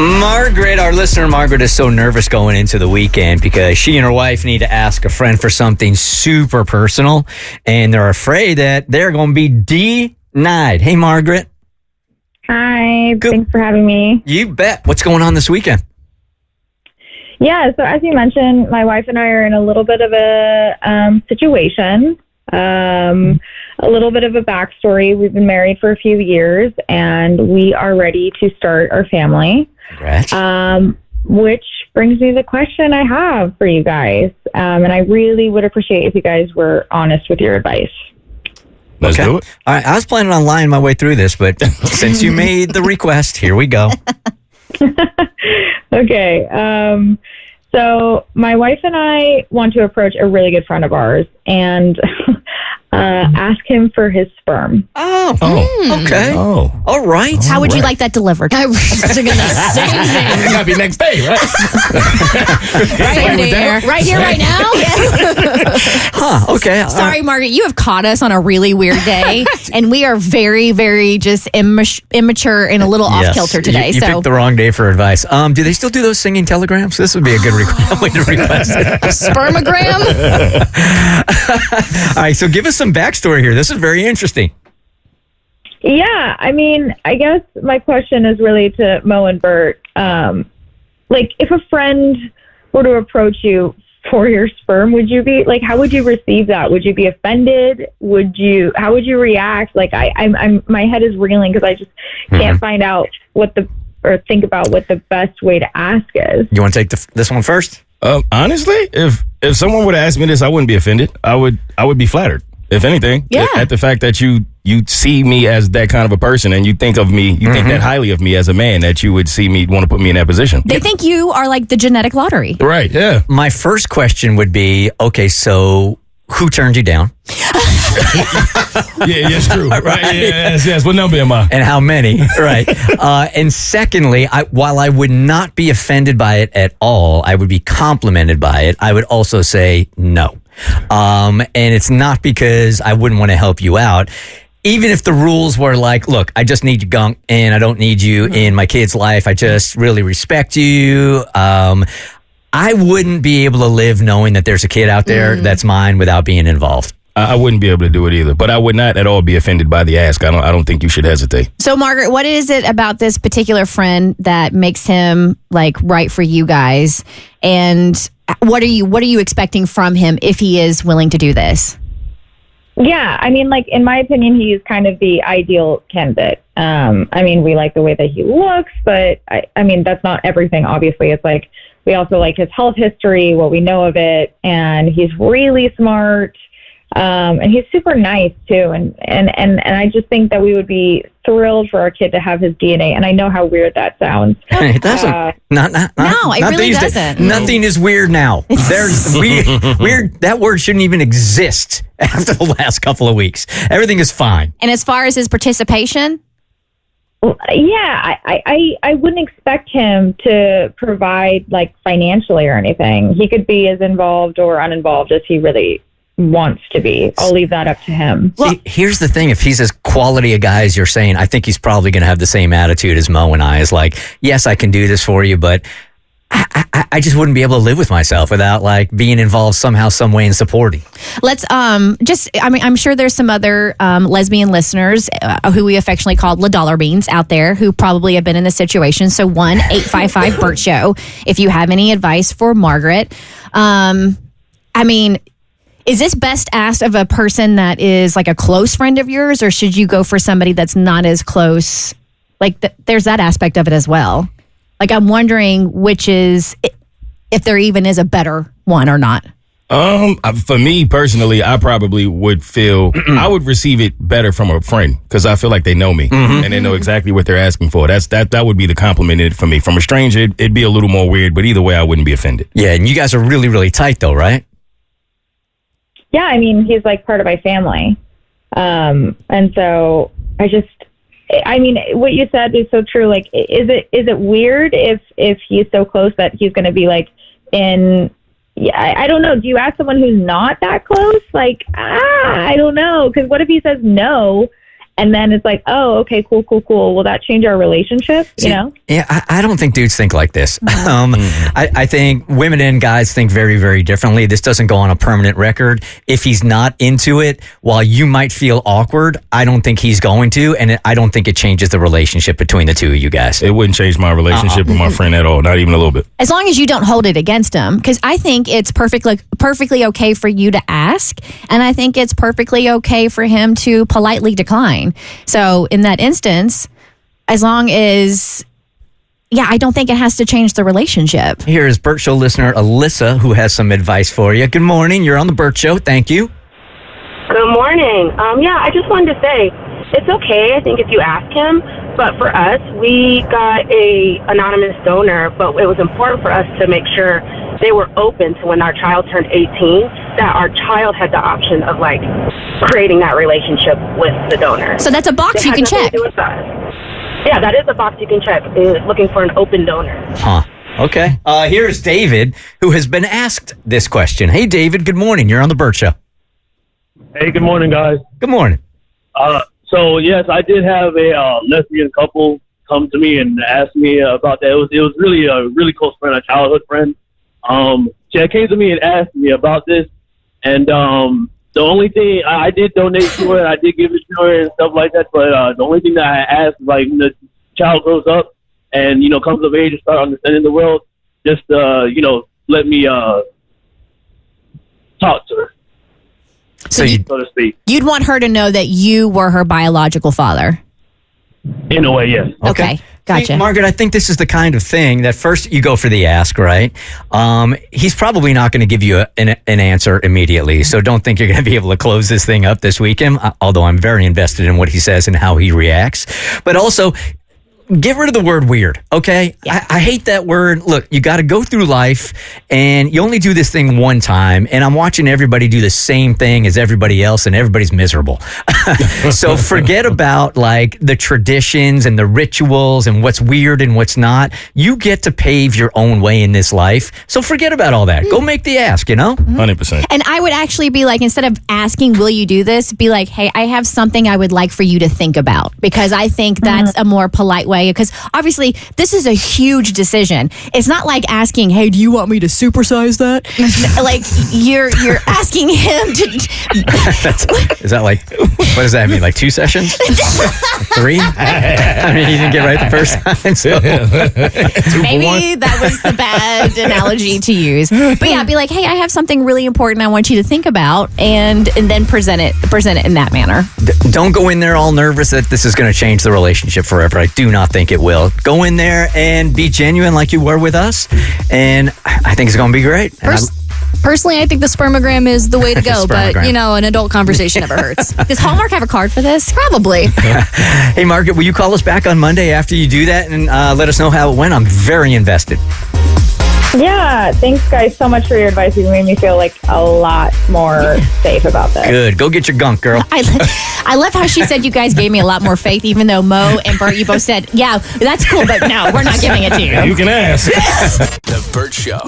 Margaret, our listener Margaret, is so nervous going into the weekend because she and her wife need to ask a friend for something super personal, and they're afraid that they're going to be denied. Hey, Margaret. Hi. Thanks for having me. You bet. What's going on this weekend? Yeah, so as you mentioned, my wife and I are in a little bit of a situation. A little bit of a backstory. We've been married for a few years, and we are ready to start our family. Congrats. Which brings me to the question I have for you guys. And I really would appreciate if you guys were honest with your advice. Let's do it. All right, I was planning on lying my way through this, but since you made the request, here we go. Okay. So my wife and I want to approach a really good friend of ours and ask him for his sperm. Oh, okay. Oh. All right. How would you like that delivered? I was going to say It gotta be next day, right? right here, right now. Huh, okay. Sorry, Margaret, you have caught us on a really weird day, and we are very, very just immature and a little off kilter today. You picked the wrong day for advice. Do they still do those singing telegrams? This would be a good way to request it. Spermogram? All right, so give us some backstory here. This is very interesting. Yeah, I mean, I guess my question is really to Mo and Bert. Like, if a friend were to approach you for your sperm, would you be like, how would you receive that? Would you be offended? How would you react? Like, I'm my head is reeling because I just can't find out think about what the best way to ask is. You want to take this one first? Honestly, if someone would ask me this, I wouldn't be offended. I would be flattered. If anything, at the fact that you see me as that kind of a person and you think of me, you think that highly of me as a man, that you would see me, want to put me in that position. They think you are like the genetic lottery. Right, yeah. My first question would be, okay, so who turned you down? Yeah, it's true. Right. Yes. What number am I? And how many? Right. And secondly, while I would not be offended by it at all, I would be complimented by it. I would also say no. And it's not because I wouldn't want to help you out. Even if the rules were like, look, I just need you gunk and I don't need you in my kid's life. I just really respect you. I wouldn't be able to live knowing that there's a kid out there that's mine without being involved. I wouldn't be able to do it either, but I would not at all be offended by the ask. I don't think you should hesitate. So, Margaret, what is it about this particular friend that makes him like right for you guys? And what are you expecting from him if he is willing to do this? Yeah, I mean, like, in my opinion, he's kind of the ideal candidate. I mean, we like the way that he looks, but I mean, that's not everything, obviously. It's like, we also like his health history, what we know of it, and he's really smart. And he's super nice too, and I just think that we would be thrilled for our kid to have his DNA. And I know how weird that sounds. It doesn't. No, it really doesn't. Nothing is weird now. There's weird. That word shouldn't even exist after the last couple of weeks. Everything is fine. And as far as his participation. Yeah, I wouldn't expect him to provide like financially or anything. He could be as involved or uninvolved as he really wants to be. I'll leave that up to him. See, here's the thing. If he's as quality a guy as you're saying, I think he's probably going to have the same attitude as Mo and I. Is like, yes, I can do this for you, but I just wouldn't be able to live with myself without like being involved somehow, some way in supporting. Let's I'm sure there's some other lesbian listeners who we affectionately call La Dollar Beans out there who probably have been in this situation. So 1-855-BERT show if you have any advice for Margaret. I mean, is this best asked of a person that is like a close friend of yours, or should you go for somebody that's not as close? Like there's that aspect of it as well. Like, I'm wondering which is, if there even is a better one or not. For me personally, I probably would feel I would receive it better from a friend because I feel like they know me and they know exactly what they're asking for. That would be the compliment for me. From a stranger, it'd be a little more weird, but either way, I wouldn't be offended. Yeah, and you guys are really, really tight though, right? Yeah, I mean, he's like part of my family. And so I mean, what you said is so true. Like, is it weird if he's so close that he's going to be like in, I don't know. Do you ask someone who's not that close? Like, I don't know. Because what if he says no and then it's like, oh, okay, cool. Will that change our relationship? See, Yeah, I don't think dudes think like this. I think women and guys think very, very differently. This doesn't go on a permanent record. If he's not into it, while you might feel awkward, I don't think he's going to, and I don't think it changes the relationship between the two of you guys. It wouldn't change my relationship with my friend at all, not even a little bit. As long as you don't hold it against him, because I think it's perfectly okay for you to ask, and I think it's perfectly okay for him to politely decline. So in that instance, as long as, I don't think it has to change the relationship. Here is Bert Show listener Alyssa, who has some advice for you. Good morning. You're on the Bert Show. Thank you. Good morning. I just wanted to say, it's okay, I think, if you ask him, but for us, we got a anonymous donor, but it was important for us to make sure they were open to when our child turned 18, that our child had the option of, like, creating that relationship with the donor. So that's a box you can check. Yeah, that is a box you can check, is looking for an open donor. Huh. Okay. Here's David, who has been asked this question. Hey, David, good morning. You're on the Bert Show. Hey, good morning, guys. Good morning. So yes, I did have a lesbian couple come to me and ask me about that. It was really a really close friend, a childhood friend. She came to me and asked me about this, and the only thing I did donate to her, I did give it to her and stuff like that. But the only thing that I asked, like, when the child grows up and comes of age and start understanding the world, just let me talk to her. So to speak. You'd want her to know that you were her biological father. In a way, yes. Okay. Gotcha. See, Margaret, I think this is the kind of thing that first you go for the ask, right? He's probably not going to give you an answer immediately, so don't think you're going to be able to close this thing up this weekend, although I'm very invested in what he says and how he reacts. But also, get rid of the word weird, okay? Yeah. I hate that word. Look, you got to go through life, and you only do this thing one time, and I'm watching everybody do the same thing as everybody else, and everybody's miserable. So forget about, like, the traditions and the rituals and what's weird and what's not. You get to pave your own way in this life, so forget about all that. Go make the ask, 100%. And I would actually be like, instead of asking, will you do this? Be like, hey, I have something I would like for you to think about, because I think that's a more polite way. Because obviously, this is a huge decision. It's not like asking, hey, do you want me to supersize that? Like, you're asking him to... Is that like, what does that mean? Like 2 sessions? 3? I mean, he didn't get right the first time. So. Maybe that was the bad analogy to use. But yeah, be like, hey, I have something really important I want you to think about, and then present it in that manner. Don't go in there all nervous that this is going to change the relationship forever. I do not think it will. Go in there and be genuine like you were with us, and I think it's going to be great. Personally, I think the spermogram is the way to go, but, an adult conversation never hurts. Does Hallmark have a card for this? Probably. Hey, Margaret, will you call us back on Monday after you do that and let us know how it went? I'm very invested. Yeah, thanks, guys, so much for your advice. You made me feel like a lot more safe about this. Good. Go get your gunk, girl. I love how she said you guys gave me a lot more faith, even though Mo and Bert, you both said, yeah, that's cool, but no, we're not giving it to you. You can ask. The Bert Show.